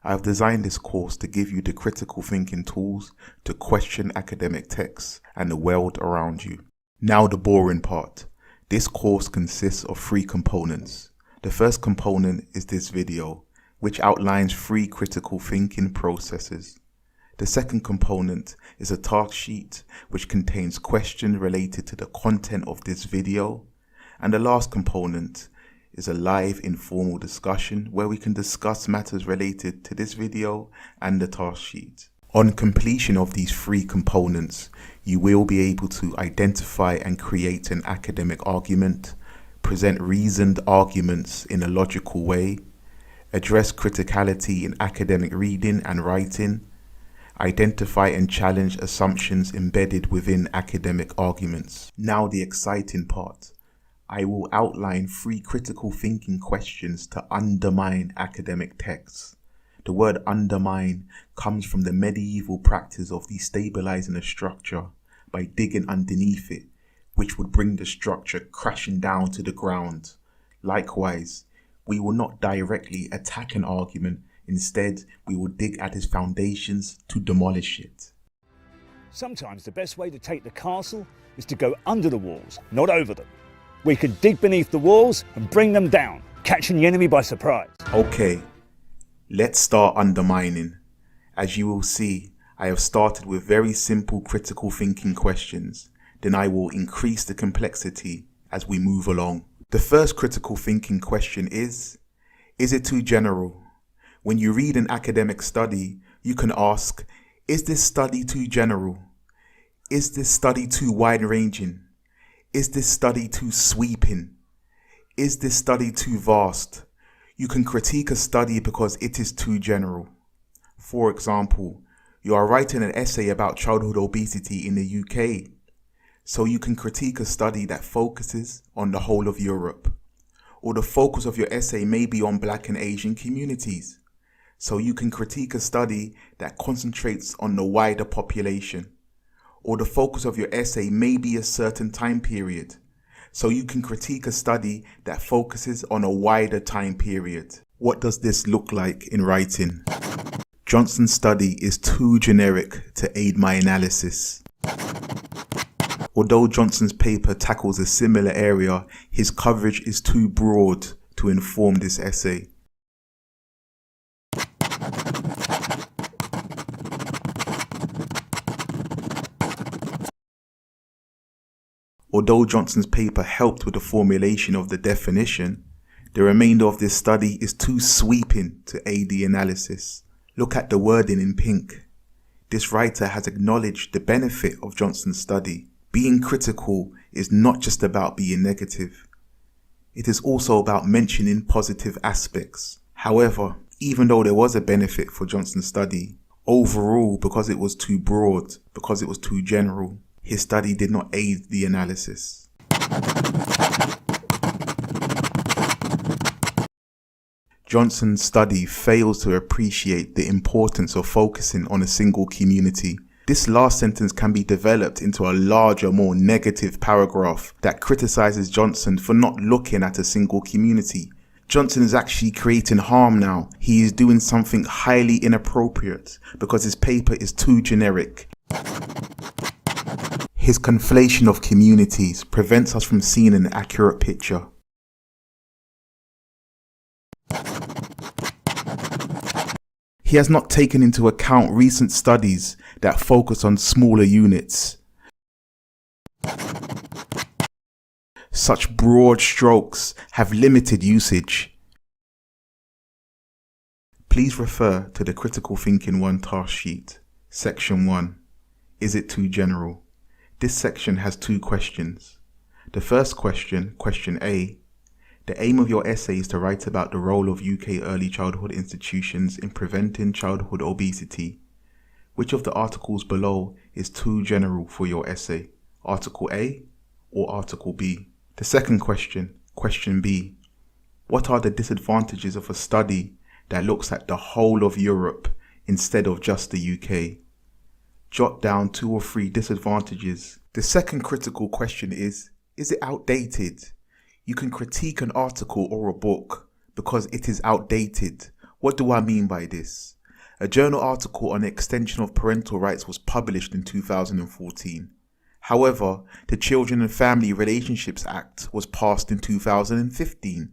I have designed this course to give you the critical thinking tools to question academic texts and the world around you. Now the boring part. This course consists of 3 components. The first component is this video, which outlines 3 critical thinking processes. The second component is a task sheet which contains questions related to the content of this video. And the last component is a live informal discussion where we can discuss matters related to this video and the task sheet. On completion of these 3 components, you will be able to identify and create an academic argument, present reasoned arguments in a logical way, address criticality in academic reading and writing, identify and challenge assumptions embedded within academic arguments. Now the exciting part. I will outline 3 critical thinking questions to undermine academic texts. The word undermine comes from the medieval practice of destabilizing a structure by digging underneath it, which would bring the structure crashing down to the ground. Likewise, we will not directly attack an argument. Instead, we will dig at its foundations to demolish it. Sometimes the best way to take the castle is to go under the walls, not over them. We can dig beneath the walls and bring them down, catching the enemy by surprise. Okay, let's start undermining. As you will see, I have started with very simple critical thinking questions. Then I will increase the complexity as we move along. The first critical thinking question is it too general? When you read an academic study, you can ask, is this study too general? Is this study too wide-ranging? Is this study too sweeping? Is this study too vast? You can critique a study because it is too general. For example, you are writing an essay about childhood obesity in the UK, so you can critique a study that focuses on the whole of Europe. Or the focus of your essay may be on Black and Asian communities. So you can critique a study that concentrates on the wider population. Or the focus of your essay may be a certain time period. So you can critique a study that focuses on a wider time period. What does this look like in writing? Johnson's study is too generic to aid my analysis. Although Johnson's paper tackles a similar area, his coverage is too broad to inform this essay. Although Johnson's paper helped with the formulation of the definition, the remainder of this study is too sweeping to aid the analysis. Look at the wording in pink. This writer has acknowledged the benefit of Johnson's study. Being critical is not just about being negative. It is also about mentioning positive aspects. However, even though there was a benefit for Johnson's study, overall, because it was too broad, because it was too general, his study did not aid the analysis. Johnson's study fails to appreciate the importance of focusing on a single community. This last sentence can be developed into a larger, more negative paragraph that criticizes Johnson for not looking at a single community. Johnson is actually creating harm now. He is doing something highly inappropriate because his paper is too generic. His conflation of communities prevents us from seeing an accurate picture. He has not taken into account recent studies that focus on smaller units. Such broad strokes have limited usage. Please refer to the Critical Thinking 1 task sheet, Section 1. Is it too general? This section has 2 questions. The first question, question A, the aim of your essay is to write about the role of UK early childhood institutions in preventing childhood obesity. Which of the articles below is too general for your essay? Article A or Article B? The second question, question B, what are the disadvantages of a study that looks at the whole of Europe instead of just the UK? Jot down 2 or 3 disadvantages. The second critical question is it outdated? You can critique an article or a book because it is outdated What do I mean by this? A journal article on the extension of parental rights was published in 2014. However, the Children and Family Relationships Act was passed in 2015.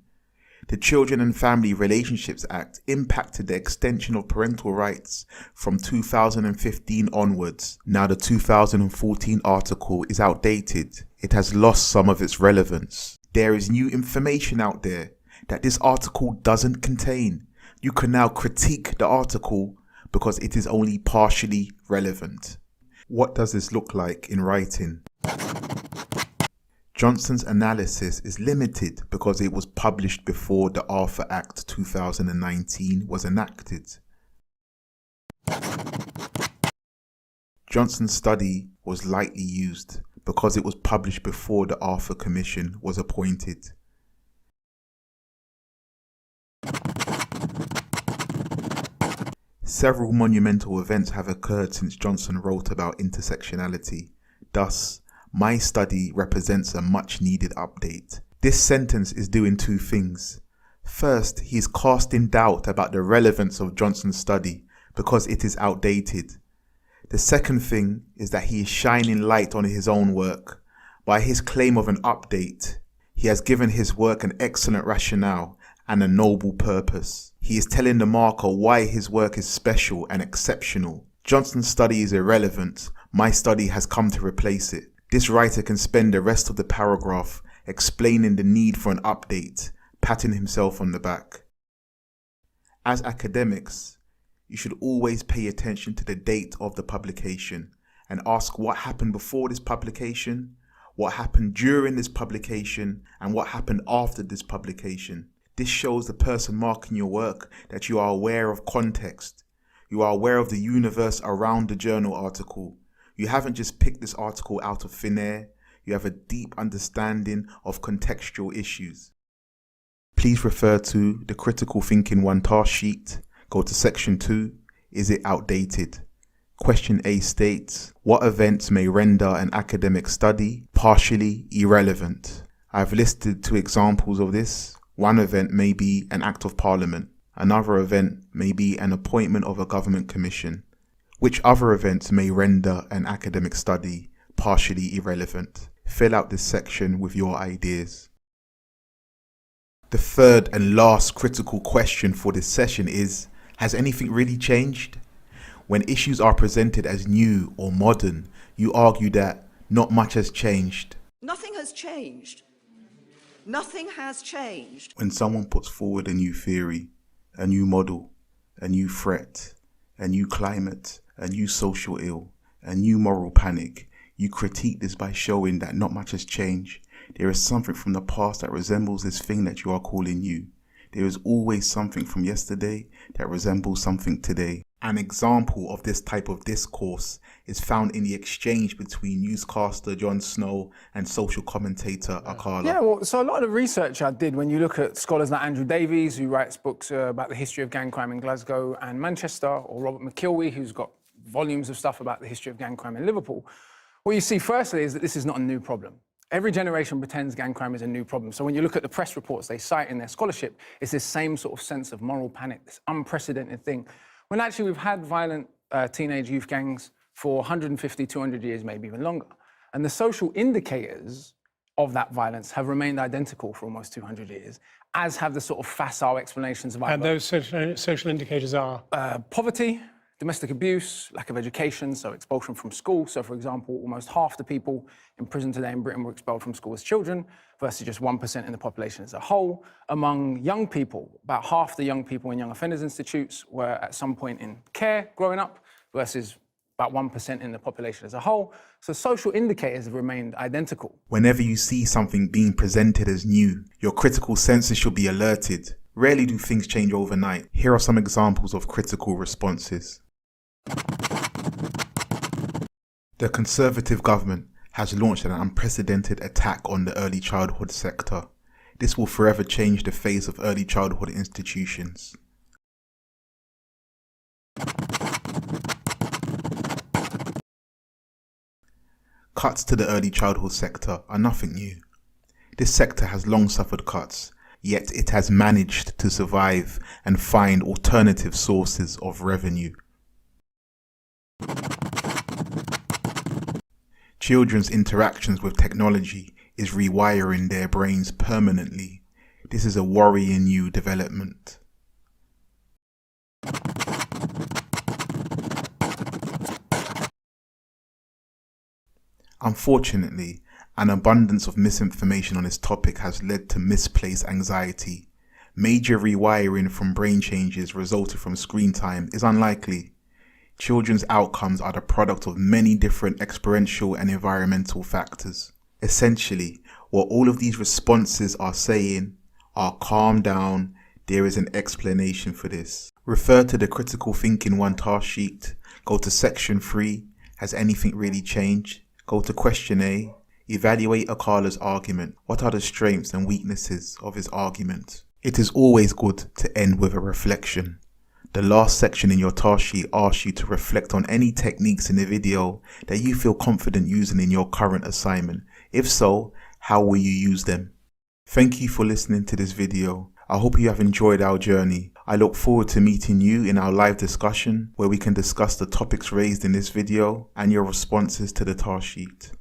The Children and Family Relationships Act impacted the extension of parental rights from 2015 onwards. Now the 2014 article is outdated. It has lost some of its relevance. There is new information out there that this article doesn't contain. You can now critique the article because it is only partially relevant. What does this look like in writing? Johnson's analysis is limited because it was published before the Arthur Act 2019 was enacted. Johnson's study was lightly used because it was published before the Arthur Commission was appointed. Several monumental events have occurred since Johnson wrote about intersectionality. Thus, my study represents a much needed update. This sentence is doing two things. First, he is casting doubt about the relevance of Johnson's study because it is outdated. The second thing is that he is shining light on his own work. By his claim of an update, he has given his work an excellent rationale and a noble purpose. He is telling the marker why his work is special and exceptional. Johnson's study is irrelevant. My study has come to replace it. This writer can spend the rest of the paragraph explaining the need for an update, patting himself on the back. As academics, you should always pay attention to the date of the publication and ask what happened before this publication, what happened during this publication, and what happened after this publication. This shows the person marking your work that you are aware of context. You are aware of the universe around the journal article. You haven't just picked this article out of thin air. You have a deep understanding of contextual issues. Please refer to the Critical Thinking 1 task sheet. Go to section 2. Is it outdated? Question A states, what events may render an academic study partially irrelevant? I've listed 2 examples of this. One event may be an act of parliament. Another event may be an appointment of a government commission. Which other events may render an academic study partially irrelevant? Fill out this section with your ideas. The third and last critical question for this session is, has anything really changed? When issues are presented as new or modern, you argue that not much has changed. Nothing has changed. Nothing has changed. When someone puts forward a new theory, a new model, a new threat, a new climate, a new social ill, a new moral panic, you critique this by showing that not much has changed. There is something from the past that resembles this thing that you are calling new. There is always something from yesterday that resembles something today. An example of this type of discourse is found in the exchange between newscaster Jon Snow and social commentator Akala. Yeah, well, so a lot of the research I did, when you look at scholars like Andrew Davies, who writes books about the history of gang crime in Glasgow and Manchester, or Robert McKilwee, who's got volumes of stuff about the history of gang crime in Liverpool, what you see firstly is that this is not a new problem. Every generation pretends gang crime is a new problem. So when you look at the press reports they cite in their scholarship, it's this same sort of sense of moral panic, this unprecedented thing. When actually we've had violent teenage youth gangs for 150, 200 years, maybe even longer. And the social indicators of that violence have remained identical for almost 200 years, as have the sort of facile explanations of And those social indicators are? Poverty, domestic abuse, lack of education, so expulsion from school. So for example, almost half the people in prison today in Britain were expelled from school as children, versus just 1% in the population as a whole. Among young people, about half the young people in young offenders institutes were at some point in care growing up, versus about 1% in the population as a whole. So social indicators have remained identical. Whenever you see something being presented as new, your critical senses should be alerted. Rarely do things change overnight. Here are some examples of critical responses. The Conservative government has launched an unprecedented attack on the early childhood sector. This will forever change the face of early childhood institutions. Cuts to the early childhood sector are nothing new. This sector has long suffered cuts, yet it has managed to survive and find alternative sources of revenue. Children's interactions with technology is rewiring their brains permanently. This is a worrying new development. Unfortunately, an abundance of misinformation on this topic has led to misplaced anxiety. Major rewiring from brain changes resulting from screen time is unlikely. Children's outcomes are the product of many different experiential and environmental factors. Essentially, what all of these responses are saying are calm down, there is an explanation for this. Refer to the Critical Thinking 1 task sheet, go to section 3, has anything really changed? Go to question A, evaluate Akala's argument. What are the strengths and weaknesses of his argument? It is always good to end with a reflection. The last section in your task sheet asks you to reflect on any techniques in the video that you feel confident using in your current assignment. If so, how will you use them? Thank you for listening to this video. I hope you have enjoyed our journey. I look forward to meeting you in our live discussion where we can discuss the topics raised in this video and your responses to the task sheet.